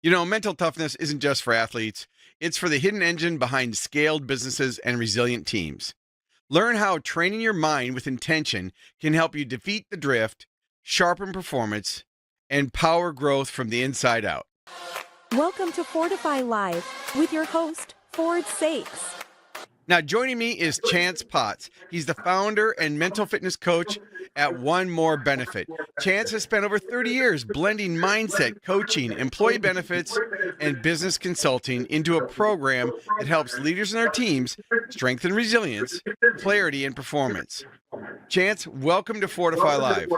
Mental toughness isn't just for athletes, it's for the hidden engine behind scaled businesses and resilient teams. Learn how training your mind with intention can help you defeat the drift, sharpen performance, and power growth from the inside out. Welcome to Fordify Live with your host, Saeks. Now, joining me is Chance Potts. He's the founder and mental fitness coach at One More Benefit. Chance has spent over 30 years blending mindset, coaching, employee benefits, and business consulting into a program that helps leaders and their teams strengthen resilience, clarity, and performance. Chance, welcome to Fordify Live.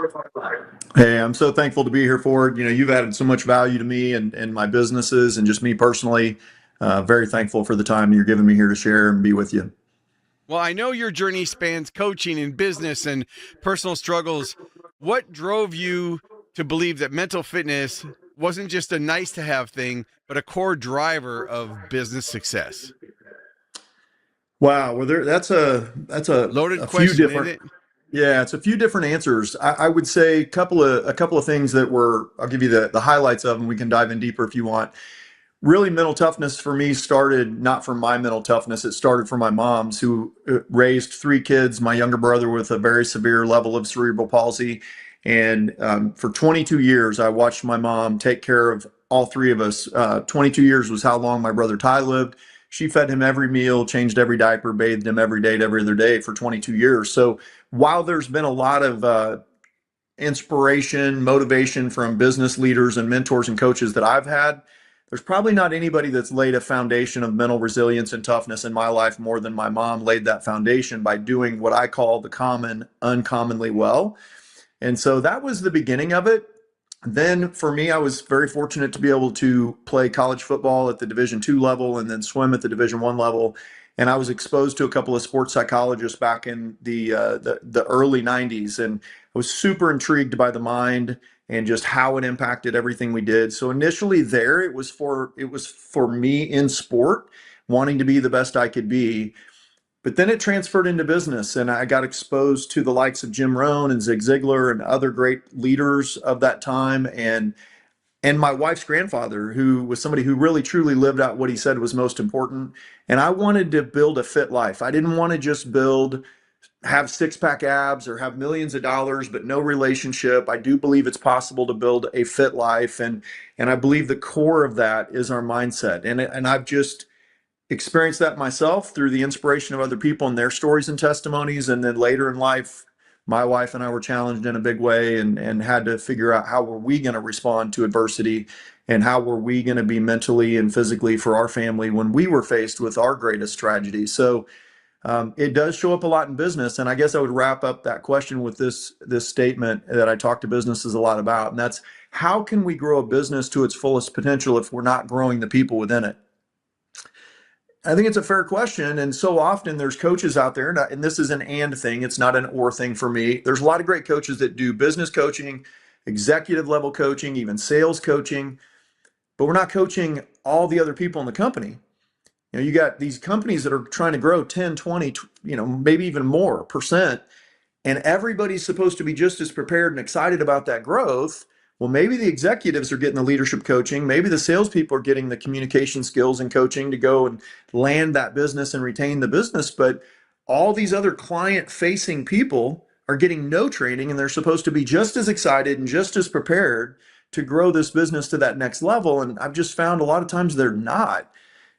Hey, I'm so thankful to be here, Ford. You've added so much value to me and my businesses and just me personally. Very thankful for the time you're giving me here to share and be with you. Well, I know your journey spans coaching and business and personal struggles. What drove you to believe that mental fitness wasn't just a nice to have thing, but a core driver of business success? Wow, well, that's a Loaded a question, few different. isn't it? Yeah, it's a few different answers. I would say a couple of things that I'll give you the highlights of them. We can dive in deeper if you want. Really, mental toughness for me started not from my mental toughness. It started from my mom's, who raised three kids, my younger brother with a very severe level of cerebral palsy. And for 22 years, I watched my mom take care of all three of us. 22 years was how long my brother Ty lived. She fed him every meal, changed every diaper, bathed him every day, every other day for 22 years. So while there's been a lot of inspiration, motivation from business leaders and mentors and coaches that I've had, there's probably not anybody that's laid a foundation of mental resilience and toughness in my life more than my mom laid that foundation by doing what I call the common uncommonly well. And so that was the beginning of it. Then for me, I was very fortunate to be able to play college football at the Division II level and then swim at the Division I level. And I was exposed to a couple of sports psychologists back in the early 90s. And I was super intrigued by the mind and just how it impacted everything we did. So initially there, it was for me in sport, wanting to be the best I could be. But then it transferred into business, and I got exposed to the likes of Jim Rohn and Zig Ziglar and other great leaders of that time. And my wife's grandfather, who was somebody who really truly lived out what he said was most important. And I wanted to build a fit life. I didn't want to just have six-pack abs or have millions of dollars, but no relationship. I do believe it's possible to build a fit life. And I believe the core of that is our mindset. And I've just experienced that myself through the inspiration of other people and their stories and testimonies. And then later in life, my wife and I were challenged in a big way and had to figure out how were we going to respond to adversity and how were we going to be mentally and physically for our family when we were faced with our greatest tragedy. So it does show up a lot in business. And I guess I would wrap up that question with this statement that I talk to businesses a lot about. And that's, how can we grow a business to its fullest potential if we're not growing the people within it? I think it's a fair question. And so often there's coaches out there, and this is an and thing, it's not an or thing for me. There's a lot of great coaches that do business coaching, executive level coaching, even sales coaching, but we're not coaching all the other people in the company. You got these companies that are trying to grow 10, 20, maybe even more percent, and everybody's supposed to be just as prepared and excited about that growth. Well, maybe the executives are getting the leadership coaching. Maybe the salespeople are getting the communication skills and coaching to go and land that business and retain the business. But all these other client-facing people are getting no training, and they're supposed to be just as excited and just as prepared to grow this business to that next level. And I've just found a lot of times they're not.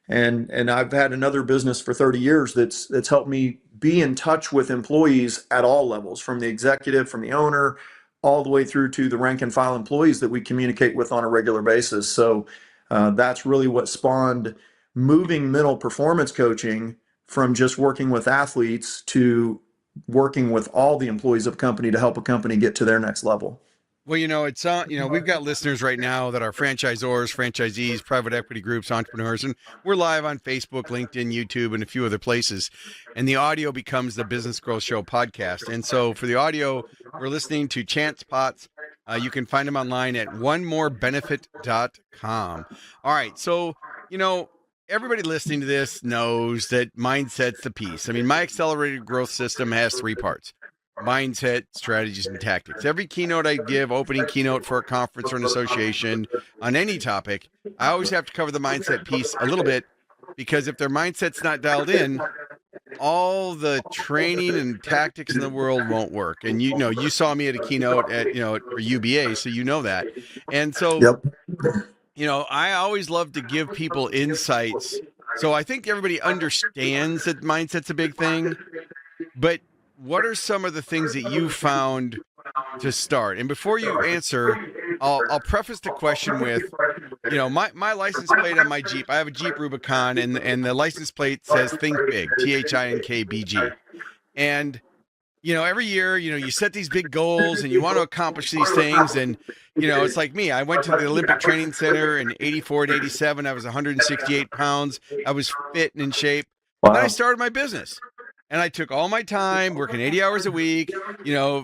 And I've had another business for 30 years that's helped me be in touch with employees at all levels, from the executive, from the owner, all the way through to the rank and file employees that we communicate with on a regular basis. So that's really what spawned moving mental performance coaching from just working with athletes to working with all the employees of a company to help a company get to their next level. Well, it's we've got listeners right now that are franchisors, franchisees, private equity groups, entrepreneurs, and we're live on Facebook, LinkedIn, YouTube, and a few other places. And the audio becomes the Business Growth Show podcast. And so for the audio, we're listening to Chance Potts. You can find him online at onemorebenefit.com. All right. So, everybody listening to this knows that mindset's the piece. I mean, my accelerated growth system has three parts: mindset, strategies, and tactics. Every keynote I give, opening keynote for a conference or an association on any topic, I always have to cover the mindset piece a little bit, because if their mindset's not dialed in, all the training and tactics in the world won't work. And you saw me at a keynote at for UBA, so you know that. And so, Yep. I always love to give people insights. So I think everybody understands that mindset's a big thing, but what are some of the things that you found to start? And before you answer, I'll preface the question with, my license plate on my Jeep. I have a Jeep Rubicon, and the license plate says "Think Big," THINKBG. And every year, you set these big goals and you want to accomplish these things. And it's like me. I went to the Olympic Training Center in '84 and '87. I was 168 pounds. I was fit and in shape. Wow. Then I started my business. And I took all my time working 80 hours a week,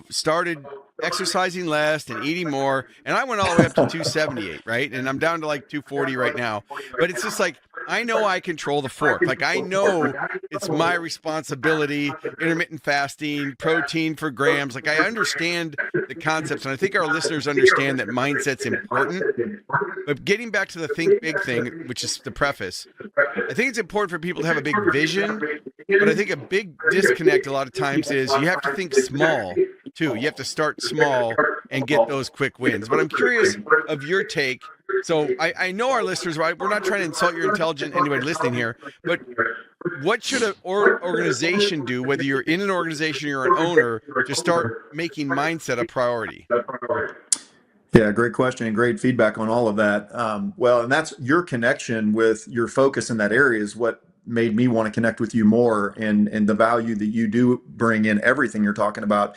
started exercising less and eating more. And I went all the way up to 278, right? And I'm down to like 240 right now. But it's just like, I know I control the fork. Like, I know it's my responsibility, intermittent fasting, protein for grams. Like, I understand the concepts. And I think our listeners understand that mindset's important. But getting back to the think big thing, which is the preface, I think it's important for people to have a big vision. But I think a big disconnect a lot of times is you have to think small too. You have to start small and get those quick wins. But I'm curious of your take. So I know our listeners, right? We're not trying to insult your intelligence, anybody listening here, but what should an organization do, whether you're in an organization or you're an owner, to start making mindset a priority? Yeah, great question and great feedback on all of that. And that's your connection with your focus in that area is what made me want to connect with you more, and the value that you do bring in everything you're talking about.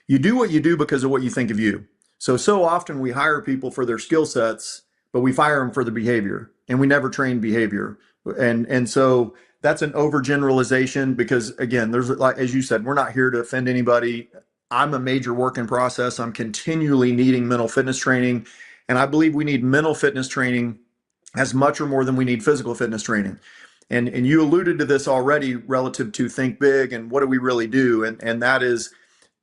You do what you do because of what you think of you. So often we hire people for their skill sets, but we fire them for their behavior, and we never train behavior. And so that's an overgeneralization, because again, there's, like, as you said, we're not here to offend anybody. I'm a major work in process. I'm continually needing mental fitness training. And I believe we need mental fitness training as much or more than we need physical fitness training. And you alluded to this already relative to think big and what do we really do? And that is,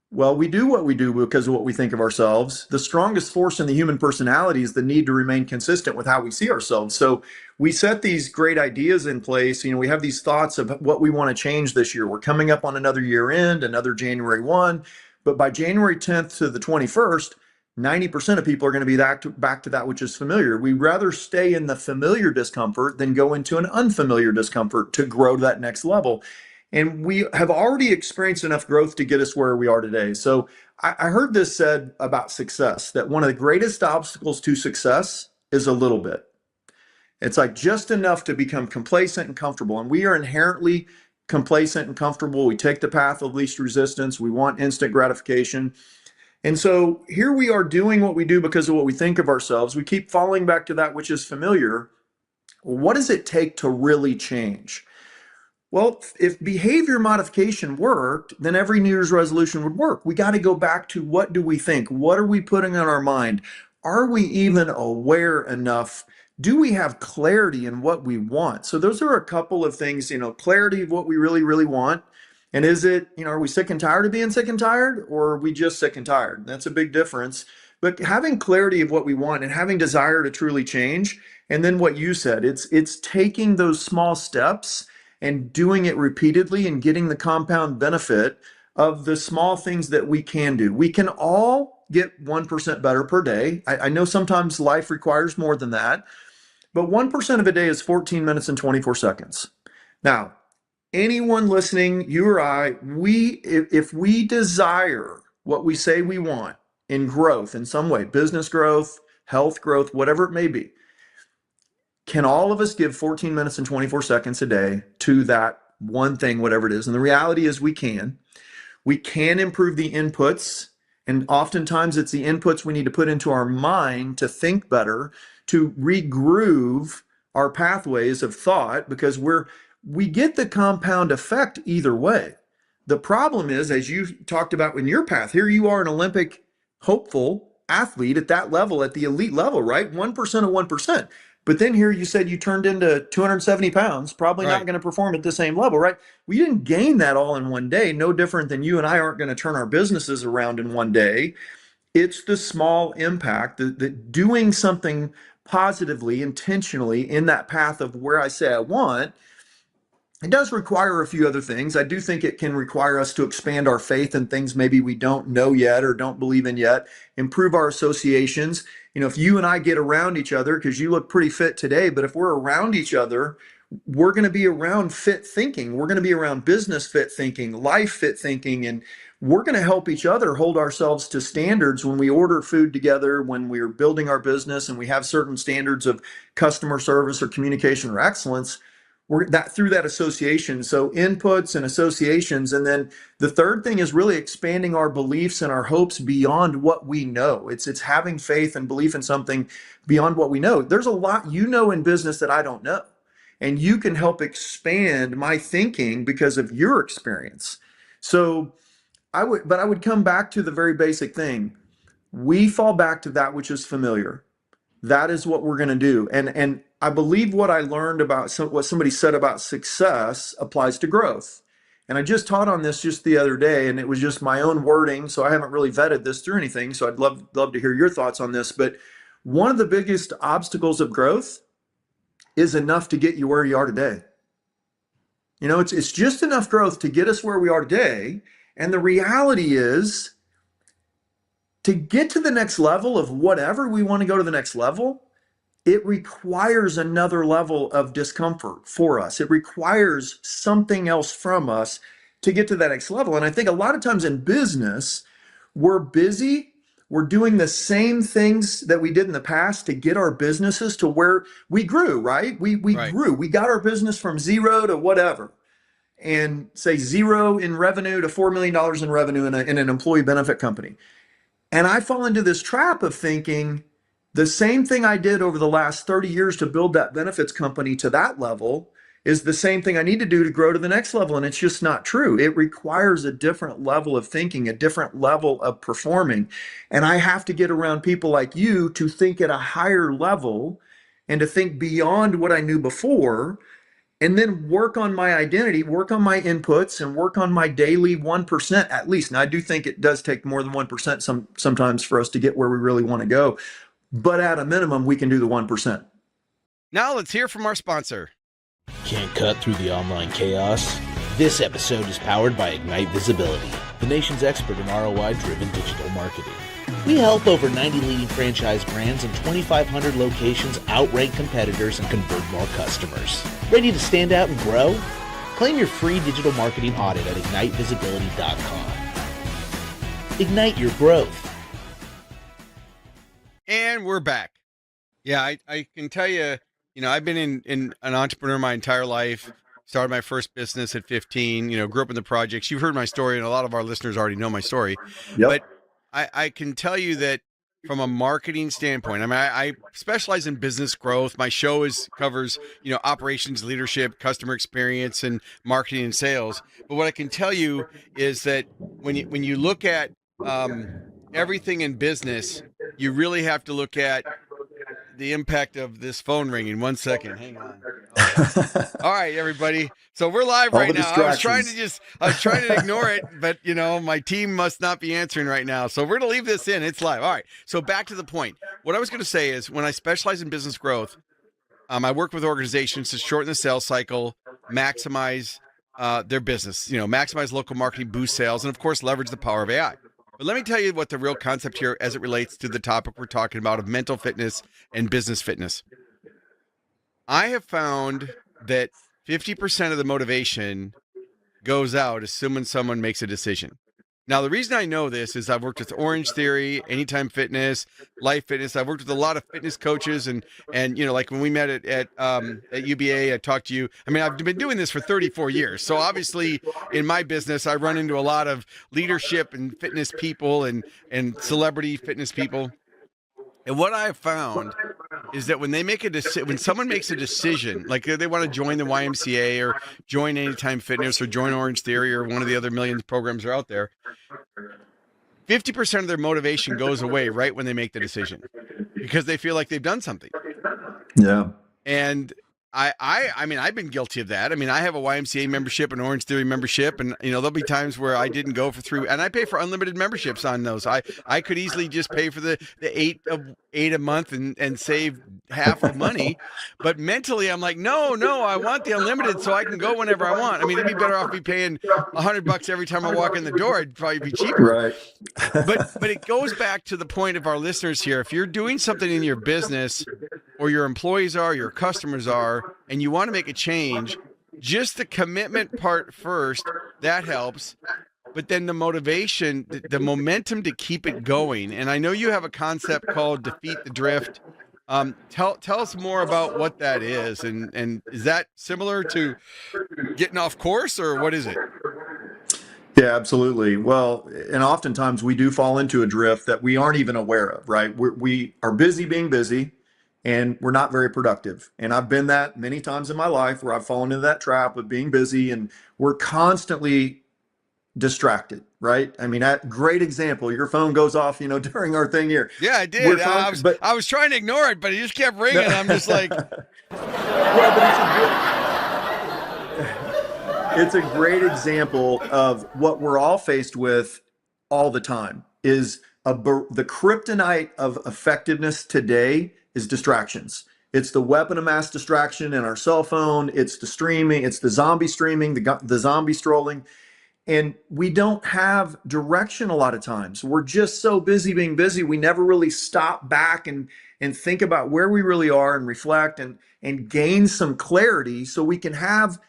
well, we do what we do because of what we think of ourselves. The strongest force in the human personality is the need to remain consistent with how we see ourselves. So we set these great ideas in place. We have these thoughts of what we want to change this year. We're coming up on another year end, another January 1. But by January 10th to the 21st, 90% of people are going to be back to that which is familiar. We'd rather stay in the familiar discomfort than go into an unfamiliar discomfort to grow to that next level. And we have already experienced enough growth to get us where we are today. So I heard this said about success, that one of the greatest obstacles to success is a little bit. It's like just enough to become complacent and comfortable. And we are inherently complacent and comfortable. We take the path of least resistance. We want instant gratification. And so here we are doing what we do because of what we think of ourselves. We keep falling back to that which is familiar. What does it take to really change? Well, if behavior modification worked, then every New Year's resolution would work. We got to go back to, what do we think? What are we putting on our mind? Are we even aware enough? Do we have clarity in what we want? So those are a couple of things, clarity of what we really, really want. And is it, are we sick and tired of being sick and tired, or are we just sick and tired? That's a big difference. But having clarity of what we want and having desire to truly change. And then what you said, it's taking those small steps and doing it repeatedly and getting the compound benefit of the small things that we can do. We can all get 1% better per day. I know sometimes life requires more than that, but 1% of a day is 14 minutes and 24 seconds. Now, anyone listening, you or I, if we desire what we say we want in growth in some way, business growth, health growth, whatever it may be, can all of us give 14 minutes and 24 seconds a day to that one thing, whatever it is? And the reality is we can. We can improve the inputs. And oftentimes it's the inputs we need to put into our mind to think better, to regroove our pathways of thought, because we get the compound effect either way. The problem is, as you talked about in your path, here you are an Olympic hopeful athlete at that level, at the elite level, right? 1% of 1%. But then here you said you turned into 270 pounds, probably not Right. going to perform at the same level, right? We didn't gain that all in one day. No different than you and I aren't going to turn our businesses around in one day. It's the small impact, the doing something positively, intentionally in that path of where I say I want. It does require a few other things. I do think it can require us to expand our faith in things maybe we don't know yet or don't believe in yet, improve our associations. If you and I get around each other, because you look pretty fit today, but if we're around each other, we're going to be around fit thinking. We're going to be around business fit thinking, life fit thinking, and we're going to help each other hold ourselves to standards when we order food together, when we're building our business and we have certain standards of customer service or communication or excellence. We're that through that association. So inputs and associations. And then the third thing is really expanding our beliefs and our hopes beyond what we know. It's having faith and belief in something beyond what we know. There's a lot in business that I don't know. And you can help expand my thinking because of your experience. So I would come back to the very basic thing. We fall back to that which is familiar. That is what we're going to do. And I believe what I learned about what somebody said about success applies to growth. And I just taught on this just the other day, and it was just my own wording, so I haven't really vetted this through anything. So I'd love to hear your thoughts on this. But one of the biggest obstacles of growth is enough to get you where you are today. It's just enough growth to get us where we are today. And the reality is, to get to the next level of whatever we want to go to the next level, it requires another level of discomfort for us. It requires something else from us to get to that next level. And I think a lot of times in business, we're busy. We're doing the same things that we did in the past to get our businesses to where we grew, right? We Right. grew. We got our business from zero to whatever. And say zero in revenue to $4 million in revenue in an employee benefit company. And I fall into this trap of thinking the same thing I did over the last 30 years to build that benefits company to that level is the same thing I need to do to grow to the next level. And it's just not true. It requires a different level of thinking, a different level of performing. And I have to get around people like you to think at a higher level and to think beyond what I knew before, and then work on my identity, work on my inputs, and work on my daily 1% at least. Now, I do think it does take more than 1% sometimes for us to get where we really want to go. But at a minimum, we can do the 1%. Now let's hear from our sponsor. Can't cut through the online chaos? This episode is powered by Ignite Visibility, the nation's expert in ROI-driven digital marketing. We help over 90 leading franchise brands and 2,500 locations outrank competitors and convert more customers. Ready to stand out and grow? Claim your free digital marketing audit at ignitevisibility.com. Ignite your growth. And we're back. Yeah, I can tell you, I've been in an entrepreneur my entire life. Started my first business at 15, grew up in the projects. You've heard my story, and a lot of our listeners already know my story. Yep. But I can tell you that from a marketing standpoint, I specialize in business growth. My show covers, operations, leadership, customer experience, and marketing and sales. But what I can tell you is that when you look at everything in business, you really have to look at the impact of this phone ringing. 1 second. Hang on. All right, everybody. So we're live All right the now. I was trying distractions. to ignore it, but my team must not be answering right now. So we're going to leave this in. It's live. All right. So back to the point. What I was going to say is when I specialize in business growth, I work with organizations to shorten the sales cycle, maximize their business, maximize local marketing, boost sales, and of course, leverage the power of AI. But let me tell you what the real concept here as it relates to the topic we're talking about of mental fitness and business fitness. I have found that 50% of the motivation goes out as soon as someone makes a decision. Now, the reason I know this is I've worked with Orange Theory, Anytime Fitness, Life Fitness. I've worked with a lot of fitness coaches and like when we met at UBA, I talked to you. I've been doing this for 34 years. So obviously in my business, I run into a lot of leadership and fitness people and celebrity fitness people. And what I've found is that when they make when someone makes a decision, like they want to join the YMCA or join Anytime Fitness or join Orange Theory or one of the other millions of programs are out there, 50% of their motivation goes away right when they make the decision because they feel like they've done something. Yeah. And I mean, I've been guilty of that. I mean, I have a YMCA membership, an Orange Theory membership, and there'll be times where I didn't go for 3, and I pay for unlimited memberships on those. I could easily just pay for the eight a month and save half the money, but mentally I'm like, no, I want the unlimited so I can go whenever I want. I mean, it'd be better off me paying $100 every time I walk in the door. It'd probably be cheaper. Right. But it goes back to the point of our listeners here. If you're doing something in your business, or your employees are, your customers are, and you want to make a change, just the commitment part first, that helps. But then the motivation, the momentum to keep it going. And I know you have a concept called defeat the drift. Tell us more about what that is. And is that similar to getting off course, or what is it? Yeah, absolutely. Well, and oftentimes we do fall into a drift that we aren't even aware of, right? We are busy being busy, and we're not very productive. And I've been that many times in my life where I've fallen into that trap of being busy, and we're constantly distracted, right? I mean, that great example, your phone goes off, during our thing here. Yeah, I did. I was trying to ignore it, but it just kept ringing. I'm just like, well, but it's a great example of what we're all faced with all the time is the kryptonite of effectiveness today is distractions. It's the weapon of mass distraction in our cell phone. It's the streaming. It's the zombie streaming, the zombie strolling. And we don't have direction a lot of times. We're just so busy being busy. We never really stop back and think about where we really are and reflect and gain some clarity so we can have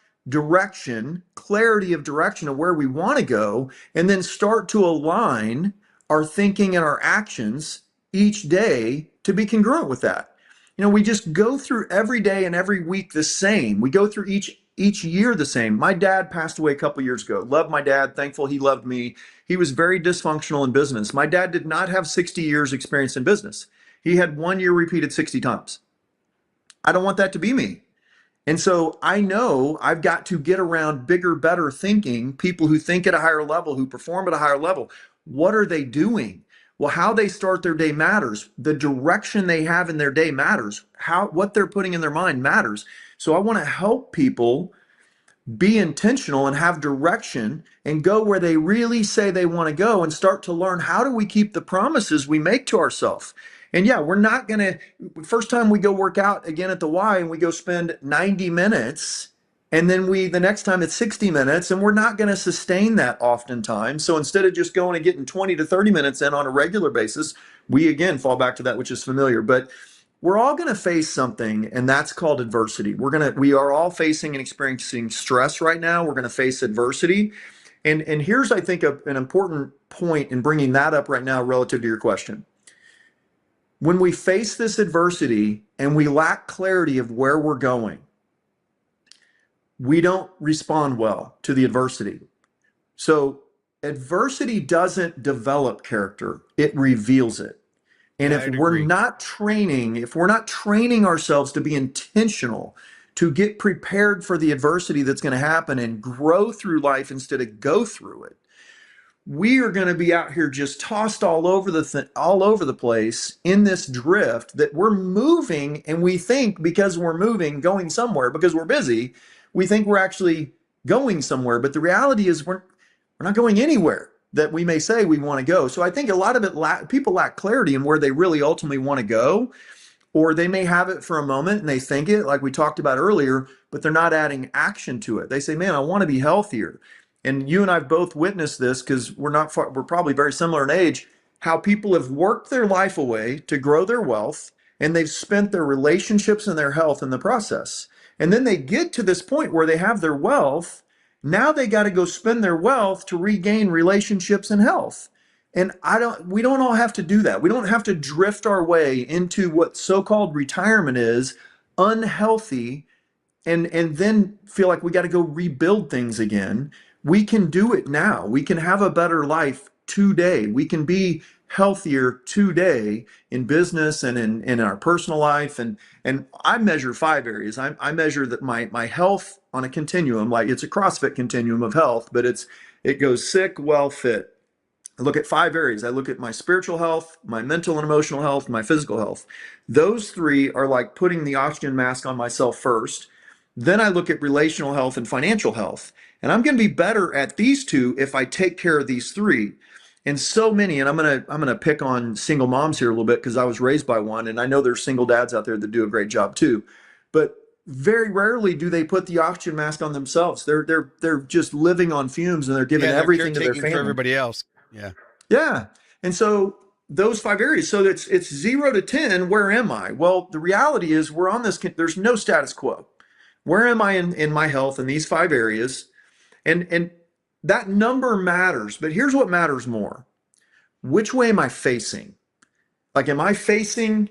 clarity of direction of where we want to go, and then start to align our thinking and our actions each day to be congruent with that. We just go through every day and every week the same. We go through each year the same. My dad passed away a couple years ago. Loved my dad. Thankful he loved me. He was very dysfunctional in business. My dad did not have 60 years experience in business. He had 1 year repeated 60 times. I don't want that to be me. And so I know I've got to get around bigger, better thinking, people who think at a higher level, who perform at a higher level. What are they doing? Well, how they start their day matters. The direction they have in their day matters. What they're putting in their mind matters. So I want to help people be intentional and have direction and go where they really say they want to go, and start to learn, how do we keep the promises we make to ourselves? And yeah, we're not going to, first time we go work out again at the Y and we go spend 90 minutes, and then the next time it's 60 minutes, and we're not going to sustain that oftentimes. So instead of just going and getting 20 to 30 minutes in on a regular basis, we again fall back to that which is familiar. But we're all going to face something, and that's called adversity. We are all facing and experiencing stress right now. We're going to face adversity. And here's, I think, an important point in bringing that up right now relative to your question. When we face this adversity and we lack clarity of where we're going, we don't respond well to the adversity. So adversity doesn't develop character, it reveals it. And if we're not training ourselves to be intentional, to get prepared for the adversity that's going to happen and grow through life instead of go through it, we are going to be out here just tossed all over the place in this drift that we're moving, and we think because we're moving, going somewhere, because we're busy, we think we're actually going somewhere. But the reality is we're not going anywhere that we may say we want to go. So I think a lot of it, people lack clarity in where they really ultimately want to go, or they may have it for a moment and they think it, like we talked about earlier, but they're not adding action to it. They say, man, I want to be healthier. And you and I've both witnessed this, because we're probably very similar in age, how people have worked their life away to grow their wealth, and they've spent their relationships and their health in the process. And then they get to this point where they have their wealth. Now they got to go spend their wealth to regain relationships and health. And we don't all have to do that. We don't have to drift our way into what so-called retirement is, unhealthy, and then feel like we got to go rebuild things again. We can do it now. We can have a better life today. We can be healthier today in business and in our personal life. And I measure 5 areas. I measure that my health on a continuum, like it's a CrossFit continuum of health, but it goes sick, well, fit. I look at 5 areas. I look at my spiritual health, my mental and emotional health, my physical health. Those three are like putting the oxygen mask on myself first. Then I look at relational health and financial health. And I'm going to be better at these two if I take care of these three. And so many, and I'm gonna pick on single moms here a little bit because I was raised by one, and I know there's single dads out there that do a great job too. But very rarely do they put the oxygen mask on themselves. They're just living on fumes, and they're giving everything to their family. For everybody else. Yeah. Yeah. And so those 5 areas, so it's 0 to 10. Where am I? Well, the reality is we're on this, there's no status quo. Where am I in my health in these 5 areas? And that number matters, but here's what matters more. Which way am I facing? Like, am I facing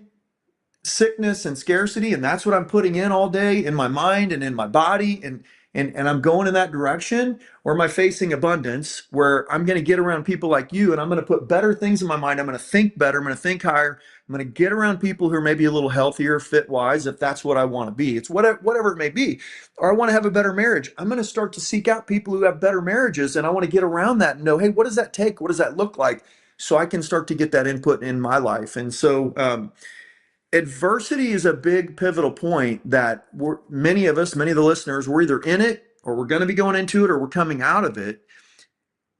sickness and scarcity, and that's what I'm putting in all day in my mind and in my body, and I'm going in that direction? Or am I facing abundance, where I'm going to get around people like you, and I'm going to put better things in my mind? I'm going to think better. I'm going to think higher. I'm going to get around people who are maybe a little healthier fit wise, if that's what I want to be. It's whatever it may be. Or I want to have a better marriage. I'm going to start to seek out people who have better marriages, and I want to get around that and know, hey, what does that take? What does that look like? So I can start to get that input in my life. And so adversity is a big pivotal point that many of us, many of the listeners, we're either in it, or we're going to be going into it, or we're coming out of it.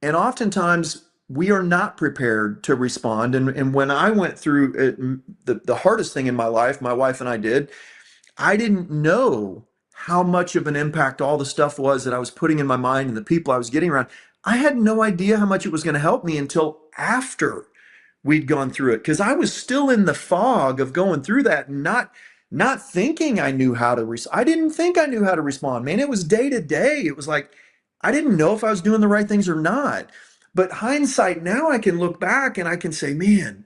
And oftentimes we are not prepared to respond. And when I went through it, the hardest thing in my life, my wife and I did, I didn't know how much of an impact all the stuff was that I was putting in my mind and the people I was getting around. I had no idea how much it was going to help me until after we'd gone through it, because I was still in the fog of going through that and not thinking I knew how to I didn't think I knew how to respond, man. It was day to day. It was like I didn't know if I was doing the right things or not. But hindsight, now I can look back and I can say, man,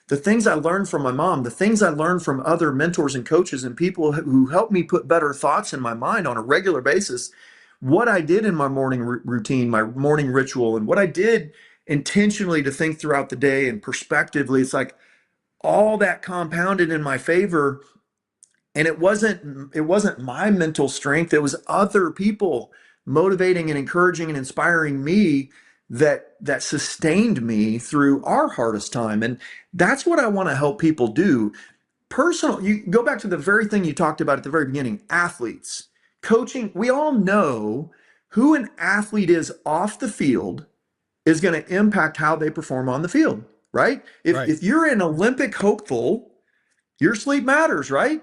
the things I learned from my mom, the things I learned from other mentors and coaches and people who helped me put better thoughts in my mind on a regular basis, what I did in my morning routine, my morning ritual, and what I did intentionally to think throughout the day and perspectively, it's like all that compounded in my favor. And it wasn't my mental strength. It was other people motivating and encouraging and inspiring me that sustained me through our hardest time. And that's what I want to help people do. You go back to the very thing you talked about at the very beginning, athletes, coaching. We all know who an athlete is off the field is going to impact how they perform on the field, right? If you're an Olympic hopeful, your sleep matters, right?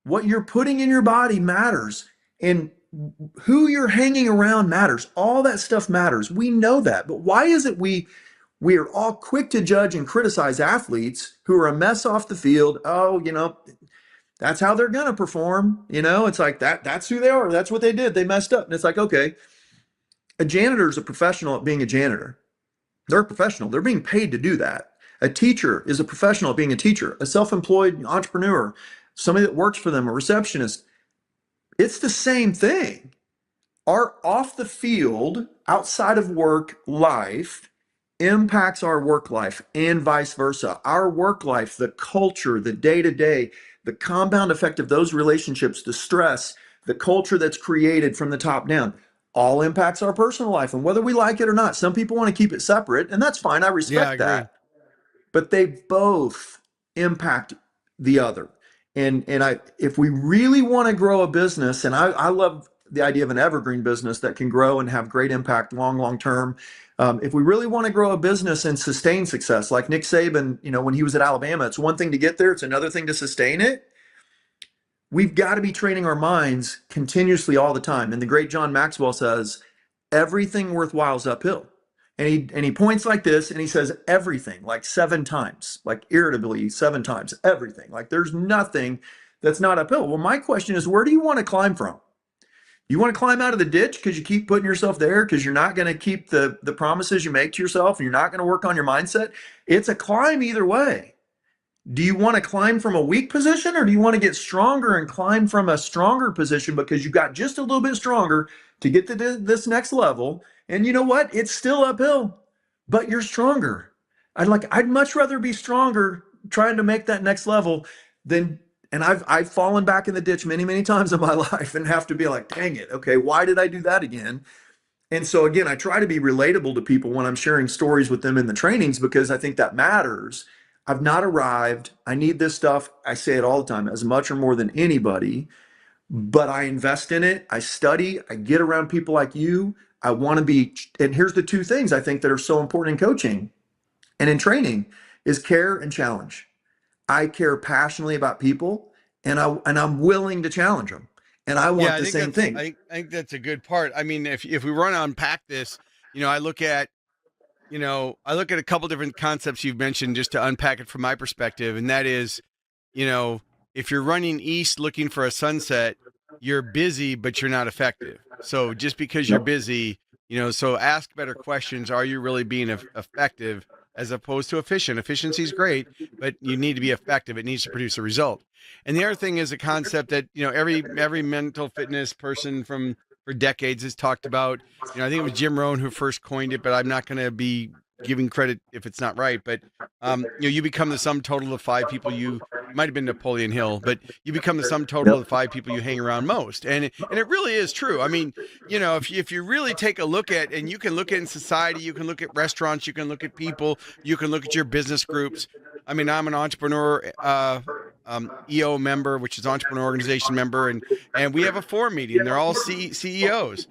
What you're putting in your body matters, and who you're hanging around matters. All that stuff matters. We know that. But why is it we are all quick to judge and criticize athletes who are a mess off the field? Oh, that's how they're going to perform. It's like that's who they are. That's what they did. They messed up. And it's like, okay, a janitor is a professional at being a janitor. They're a professional. They're being paid to do that. A teacher is a professional at being a teacher. A self-employed entrepreneur, somebody that works for them, a receptionist, it's the same thing. Our off the field, outside of work life impacts our work life, and vice versa. Our work life, the culture, the day-to-day, the compound effect of those relationships, the stress, the culture that's created from the top down, all impacts our personal life. And whether we like it or not, some people want to keep it separate, and that's fine. I respect that. But they both impact the other. And if we really want to grow a business, and I love the idea of an evergreen business that can grow and have great impact long term. If we really want to grow a business and sustain success, like Nick Saban, when he was at Alabama, it's one thing to get there, it's another thing to sustain it. We've got to be training our minds continuously all the time. And the great John Maxwell says, everything worthwhile is uphill. And he points like this and he says everything, like 7 times, like irritably 7 times, everything. Like there's nothing that's not uphill. Well, my question is, where do you want to climb from? You want to climb out of the ditch because you keep putting yourself there because you're not going to keep the promises you make to yourself and you're not going to work on your mindset? It's a climb either way. Do you want to climb from a weak position, or do you want to get stronger and climb from a stronger position because you got just a little bit stronger to get to this next level? And you know what? It's still uphill, but you're stronger. I'd much rather be stronger trying to make that next level than, and I've fallen back in the ditch many times in my life and have to be like, dang it. Okay, why did I do that again? And so again, I try to be relatable to people when I'm sharing stories with them in the trainings because I think that matters. I've not arrived. I need this stuff. I say it all the time, as much or more than anybody, but I invest in it. I study. I get around people like you. I want to be, and here's the two things I think that are so important in coaching and in training is care and challenge. I care passionately about people and I'm willing to challenge them. And I Yeah, want I the think same that's thing. I think that's a good part. I mean, if we want to unpack this, I look at a couple different concepts you've mentioned just to unpack it from my perspective, and that is, you know, if you're running east looking for a sunset, you're busy but you're not effective. So just because you're Yep. busy, so ask better questions. Are you really being effective as opposed to efficient? Efficiency is great, but you need to be effective. It needs to produce a result. And the other thing is a concept that every mental fitness person from for decades has talked about. I think it was Jim Rohn who first coined it, but I'm not going to be giving credit if it's not right. But you become the sum total of five people you. It might have been Napoleon Hill, but you become the sum total of the five people you hang around most, and it really is true. I mean, if you really take a look at, and you can look at in society, you can look at restaurants, you can look at people, you can look at your business groups. I mean, I'm an entrepreneur EO member, which is entrepreneur organization member, and we have a forum meeting. They're all CEOs,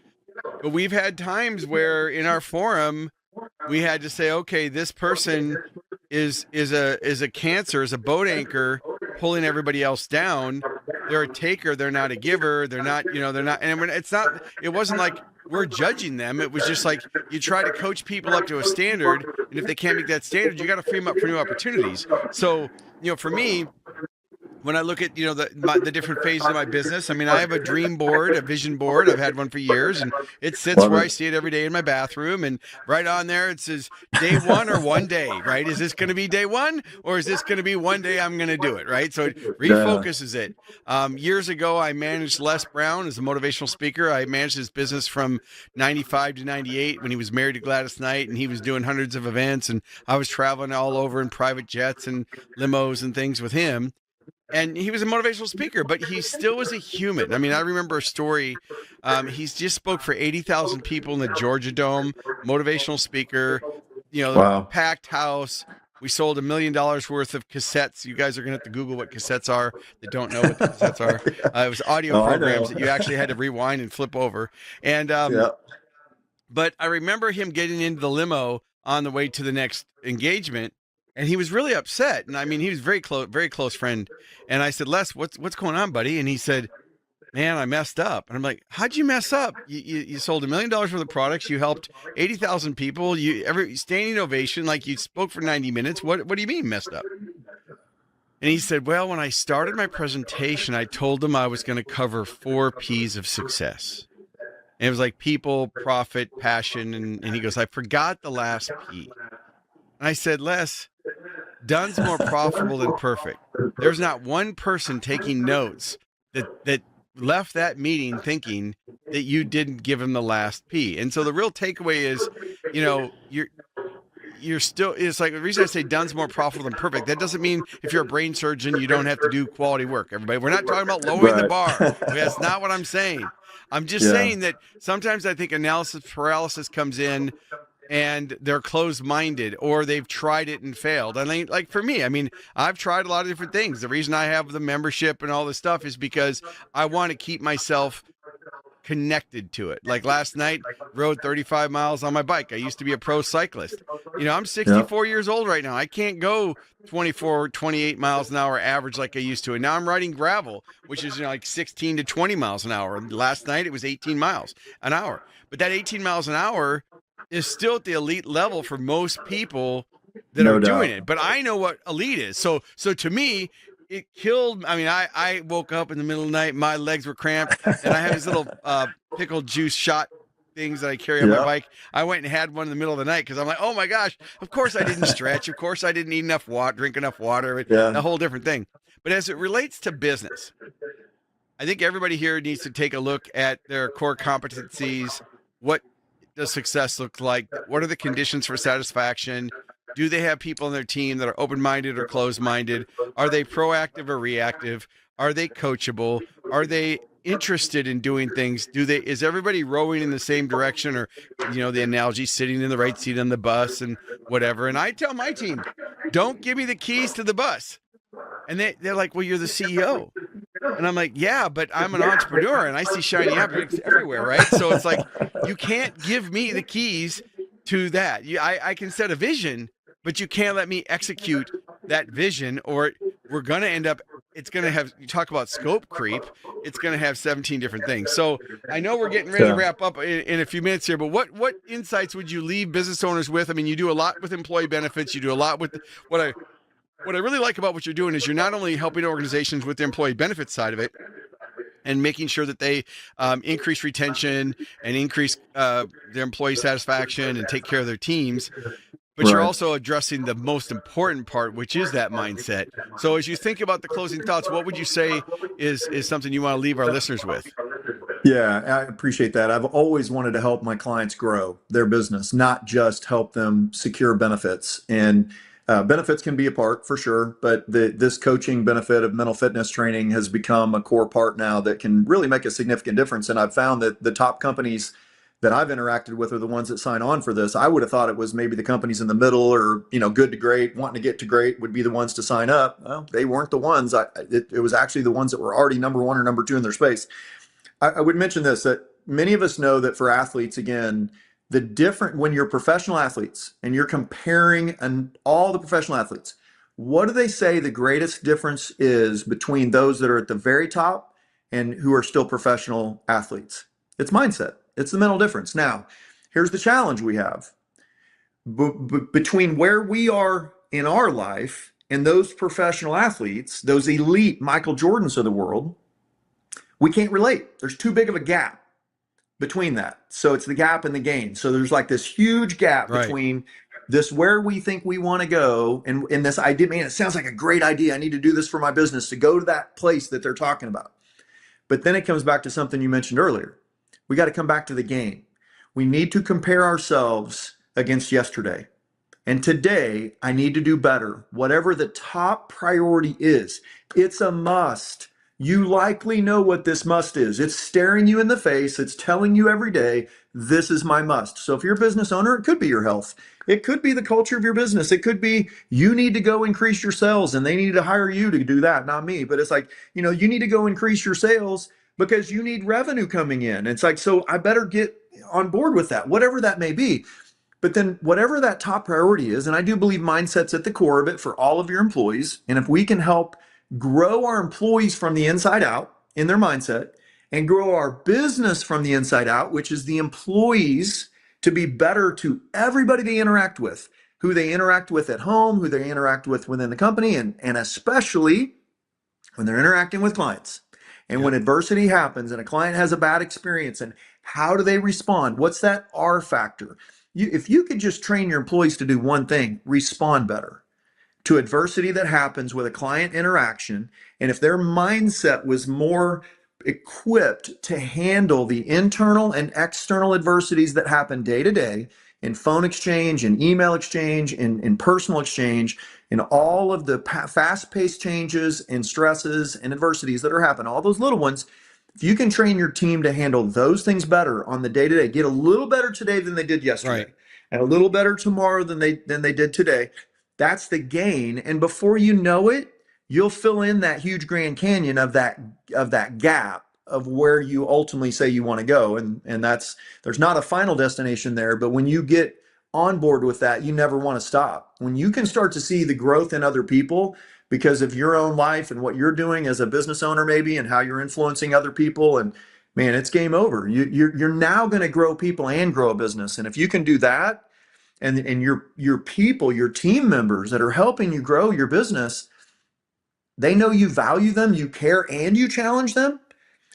but we've had times where in our forum we had to say, okay, this person is a cancer, is a boat anchor pulling everybody else down. They're a taker, they're not a giver, they're not, they're not, and it wasn't like we're judging them. It was just like you try to coach people up to a standard, and if they can't meet that standard, you got to free them up for new opportunities. So, for me, when I look at the different phases of my business, I mean, I have a dream board, a vision board. I've had one for years, and it sits where I see it every day in my bathroom. And right on there, it says day one or one day. Right? Is this going to be day one, or is this going to be one day I'm going to do it? Right? So it refocuses it. Years ago, I managed Les Brown as a motivational speaker. I managed his business from '95 to '98 when he was married to Gladys Knight, and he was doing hundreds of events, and I was traveling all over in private jets and limos and things with him. And he was a motivational speaker, but he still was a human. I mean, I remember a story. He's just spoke for 80,000 people in the Georgia Dome, motivational speaker, Wow. packed house. We sold $1 million worth of cassettes. You guys are going to have to Google what cassettes are that don't know what the cassettes are. It was audio programs that you actually had to rewind and flip over. And, but I remember him getting into the limo on the way to the next engagement. And he was really upset. And I mean, he was very close friend. And I said, Les, what's going on, buddy? And he said, man, I messed up. And I'm like, how'd you mess up? You sold $1 million worth of products. You helped 80,000 people. Every standing ovation, like you spoke for 90 minutes. What do you mean messed up? And he said, well, when I started my presentation, I told them I was going to cover 4 P's of success. And it was like people, profit, passion. And he goes, I forgot the last P. And I said, Les, done's more profitable than perfect. There's not one person taking notes that left that meeting thinking that you didn't give him the last P. And so the real takeaway is, you're still, it's like the reason I say done's more profitable than perfect. That doesn't mean if you're a brain surgeon, you don't have to do quality work. Everybody, we're not talking about lowering the bar. That's not what I'm saying. I'm just saying that sometimes I think analysis paralysis comes in and they're closed-minded or they've tried it and failed. I mean, like for me, I mean, I've tried a lot of different things. The reason I have the membership and all this stuff is because I want to keep myself connected to it. Like last night, rode 35 miles on my bike. I used to be a pro cyclist. I'm 64 years old right now. I can't go 24, 28 miles an hour average like I used to. And now I'm riding gravel, which is like 16 to 20 miles an hour. Last night, it was 18 miles an hour. But that 18 miles an hour is still at the elite level for most people that are doing it. But I know what elite is. So to me, it killed. I mean, I woke up in the middle of the night, my legs were cramped, and I have these little pickle juice shot things that I carry on my bike. I went and had one in the middle of the night because I'm like, oh my gosh, of course I didn't stretch. Of course I didn't eat enough water, drink enough water, a whole different thing. But as it relates to business, I think everybody here needs to take a look at their core competencies. What does success look like? What are the conditions for satisfaction? Do they have people on their team that are open-minded or closed-minded? Are they proactive or reactive? Are they coachable? Are they interested in doing things, is everybody rowing in the same direction, or the analogy, sitting in the right seat on the bus and whatever? And I tell my team, don't give me the keys to the bus. And they're like, well, you're the CEO. And I'm like, yeah, but I'm an entrepreneur and I see shiny objects everywhere, right? So it's like, you can't give me the keys to that. I can set a vision, but you can't let me execute that vision, or we're going to end up, it's going to have, you talk about scope creep, it's going to have 17 different things. So I know we're getting ready to wrap up in a few minutes here, but what insights would you leave business owners with? I mean, you do a lot with employee benefits. You do a lot with what I really like about what you're doing is you're not only helping organizations with the employee benefits side of it and making sure that they increase retention and increase their employee satisfaction and take care of their teams, but you're also addressing the most important part, which is that mindset. So as you think about the closing thoughts, what would you say is something you want to leave our listeners with? Yeah, I appreciate that. I've always wanted to help my clients grow their business, not just help them secure benefits. And benefits can be a part for sure, but this coaching benefit of mental fitness training has become a core part now that can really make a significant difference. And I've found that the top companies that I've interacted with are the ones that sign on for this. I would have thought it was maybe the companies in the middle, or good to great, wanting to get to great would be the ones to sign up. Well, they weren't the ones. It was actually the ones that were already number one or number two in their space. I would mention this, that many of us know that for athletes, again, when you're professional athletes and you're comparing all the professional athletes, what do they say the greatest difference is between those that are at the very top and who are still professional athletes? It's mindset. It's the mental difference. Now, here's the challenge we have. Between where we are in our life and those professional athletes, those elite Michael Jordans of the world, we can't relate. There's too big of a gap between that. So it's the gap and the gain. So there's like this huge gap between this, where we think we want to go, and this idea, man, it sounds like a great idea. I need to do this for my business, to go to that place that they're talking about. But then it comes back to something you mentioned earlier. We got to come back to the gain. We need to compare ourselves against yesterday. And today, I need to do better. Whatever the top priority is, it's a must. You likely know what this must is. It's staring you in the face. It's telling you every day, this is my must. So if you're a business owner, it could be your health. It could be the culture of your business. It could be you need to go increase your sales and they need to hire you to do that, not me. But it's like, you need to go increase your sales because you need revenue coming in. It's like, so I better get on board with that, whatever that may be. But then whatever that top priority is, and I do believe mindset's at the core of it for all of your employees. And if we can help grow our employees from the inside out in their mindset, and grow our business from the inside out, which is the employees, to be better to everybody they interact with, who they interact with at home, who they interact with within the company, and especially when they're interacting with clients. And when adversity happens and a client has a bad experience, and how do they respond? What's that R factor? If you could just train your employees to do one thing, respond better to adversity that happens with a client interaction. And if their mindset was more equipped to handle the internal and external adversities that happen day to day in phone exchange, in email exchange, in personal exchange, in all of the fast-paced changes and stresses and adversities that are happening, all those little ones, if you can train your team to handle those things better on the day-to-day, get a little better today than they did yesterday, and a little better tomorrow than they did today, that's the gain. And before you know it, you'll fill in that huge Grand Canyon of that gap of where you ultimately say you want to go. And there's not a final destination there, but when you get on board with that, you never want to stop. When you can start to see the growth in other people because of your own life and what you're doing as a business owner maybe, and how you're influencing other people, and man, it's game over. You're now going to grow people and grow a business. And if you can do that, and your people, your team members that are helping you grow your business, they know you value them, you care, and you challenge them.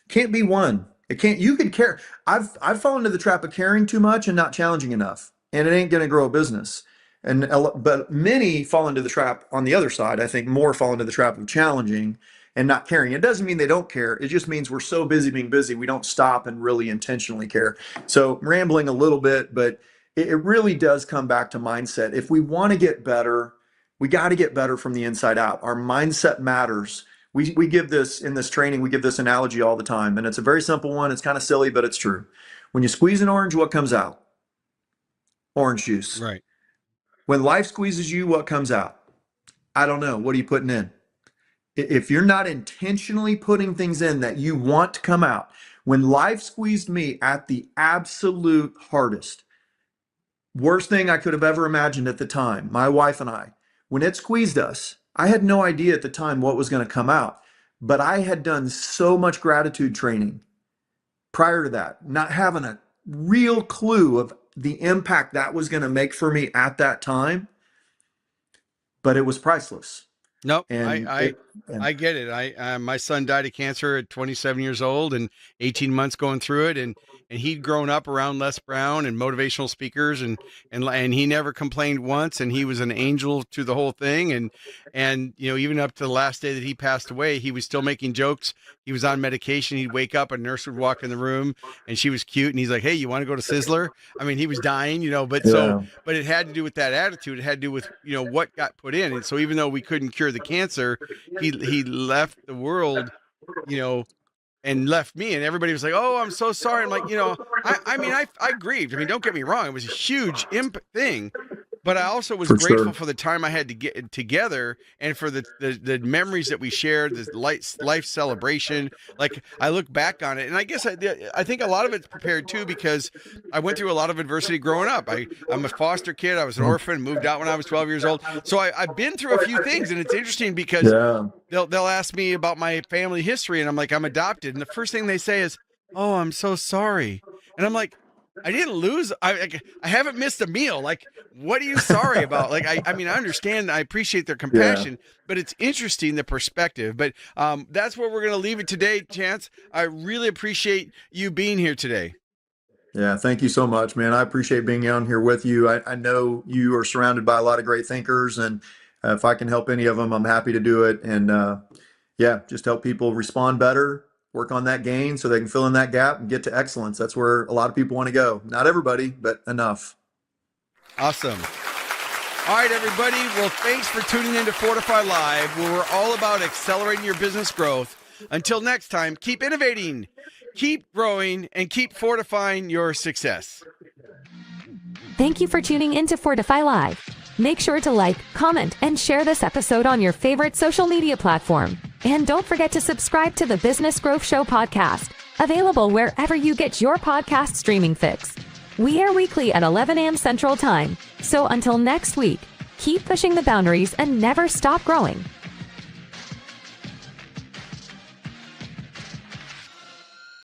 Can't be one. It can't. You could care. I've fallen into the trap of caring too much and not challenging enough, and it ain't going to grow a business. But many fall into the trap on the other side. I think more fall into the trap of challenging and not caring. It doesn't mean they don't care. It just means we're so busy being busy, we don't stop and really intentionally care. So rambling a little bit, but it really does come back to mindset. If we want to get better, we got to get better from the inside out. Our mindset matters. We give this in this training, we give this analogy all the time, and it's a very simple one. It's kind of silly, but it's true. When you squeeze an orange, what comes out? Orange juice. Right. When life squeezes you, what comes out? I don't know. What are you putting in? If you're not intentionally putting things in that you want to come out, when life squeezed me at the absolute hardest, worst thing I could have ever imagined at the time, my wife and I, when it squeezed us, I had no idea at the time what was going to come out. But I had done so much gratitude training prior to that, not having a real clue of the impact that was going to make for me at that time. But it was priceless. Nope, And I get it. My son died of cancer at 27 years old and 18 months going through it, and he'd grown up around Les Brown and motivational speakers, and he never complained once, and he was an angel to the whole thing, and even up to the last day that he passed away, he was still making jokes. He was on medication. He'd wake up, a nurse would walk in the room, and she was cute, and he's like, "Hey, you want to go to Sizzler?" I mean, he was dying, but but it had to do with that attitude. It had to do with what got put in, and so even though we couldn't cure the cancer, he left the world, and left me, and everybody was like, "Oh, I'm so sorry." I'm like, I grieved. I mean, don't get me wrong, it was a huge thing, but I also was grateful for the time I had to get together, and for the memories that we shared, this life celebration. Like, I look back on it, and I guess I think a lot of it's prepared too, because I went through a lot of adversity growing up. I'm a foster kid. I was an orphan, moved out when I was 12 years old. So I've been through a few things, and it's interesting because they'll ask me about my family history, and I'm like, I'm adopted. And the first thing they say is, "Oh, I'm so sorry." And I'm like, I didn't lose. I haven't missed a meal. Like, what are you sorry about? Like, I mean, I understand. I appreciate their compassion, but it's interesting, the perspective. But that's where we're going to leave it today, Chance. I really appreciate you being here today. Yeah, thank you so much, man. I appreciate being on here with you. I know you are surrounded by a lot of great thinkers, and if I can help any of them, I'm happy to do it. And just help people respond better, work on that gain so they can fill in that gap and get to excellence. That's where a lot of people want to go. Not everybody, but enough. Awesome. All right, everybody. Well, thanks for tuning in to Fortify Live, where we're all about accelerating your business growth. Until next time, keep innovating, keep growing, and keep fortifying your success. Thank you for tuning in to Fortify Live. Make sure to like, comment, and share this episode on your favorite social media platform. And don't forget to subscribe to the Business Growth Show podcast, available wherever you get your podcast streaming fix. We air weekly at 11 a.m. Central Time. So until next week, keep pushing the boundaries and never stop growing.